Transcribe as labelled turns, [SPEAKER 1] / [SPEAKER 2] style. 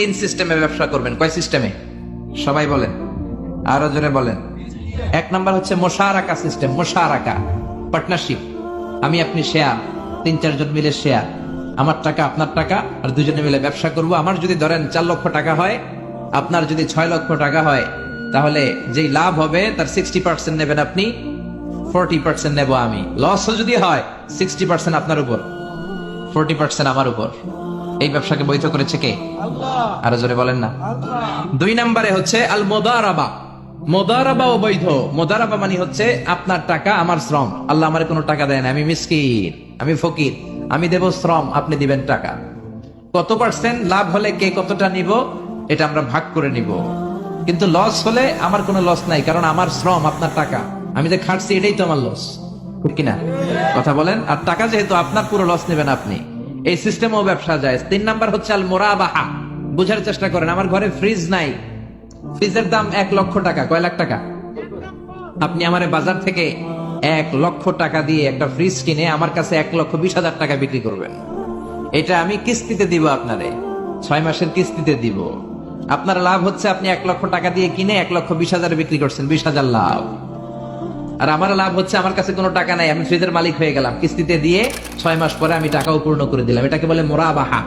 [SPEAKER 1] তিন সিস্টেমে ব্যবসা করবেন। কয় সিস্টেমে? সবাই বলেন, আরো জোরে বলেন। এক নাম্বার হচ্ছে মোশারাকা সিস্টেম। মোশারাকা, পার্টনারশিপ। আমি আপনি শেয়ার, তিন চারজন মিলে শেয়ার, আমার টাকা আপনার টাকা, আর দুজনে মিলে ব্যবসা করব। আমার যদি ধরেন 4 লক্ষ টাকা হয়, আপনার যদি 6 লক্ষ টাকা হয়, তাহলে যেই লাভ হবে তার 60% নেবেন আপনি, 40% নেব আমি। লসও যদি হয় 60% আপনার উপর, 40% আমার উপর। এই ব্যবসাকে বৈধ করেছে কে? আরো জোরে বলেন না। দুই নম্বরে হচ্ছে আল মুদারাবা। মুদারাবা ও বৈধ। মুদারাবা মানে হচ্ছে আপনার টাকা আমার শ্রম। আল্লাহ আমার কোনো টাকা দেয় না, আমি মিসকিন, আমি ফকির, আমি দেব শ্রম, আপনি দিবেন টাকা। কত পার্সেন্ট লাভ হলে কে কতটা নিব এটা আমরা ভাগ করে নিব। কিন্তু লস হলে আমার কোনো লস নাই, কারণ আমার শ্রম আপনার টাকা, আমি যে খাটছি এটাই তো আমার লস, ঠিক কিনা? কথা বলেন। আর টাকা যেহেতু আপনার, পুরো লস নেবেন আপনি। এই সিস্টেমও ব্যবসা যায়। তিন নাম্বার হচ্ছে আল মুরাবাহা। বুঝার চেষ্টা করেন, আমার ঘরে ফ্রিজ নাই, ফ্রিজের দাম 1 লক্ষ টাকা। কয় লাখ টাকা? আপনি আমারে বাজার থেকে 1 লক্ষ টাকা দিয়ে একটা ফ্রিজ কিনে আমার কাছে 1,20,000 টাকা বিক্রি করবেন। এটা আমি কিস্তিতে দিব আপনারে, 6 মাসের কিস্তিতে দিব। আপনার লাভ হচ্ছে আপনি 1 লক্ষ টাকা দিয়ে কিনে 1,20,000 বিক্রি করছেন, 20,000 লাভ। আর আমার লাভ হচ্ছে আমার কাছে কোনো টাকা নাই, আমি ফ্রিজের মালিক হয়ে গেলাম, কিস্তিতে দিয়ে 6 মাস পরে আমি টাকাও পূর্ণ করে দিলাম। এটাকে বলে মোরাবাহা।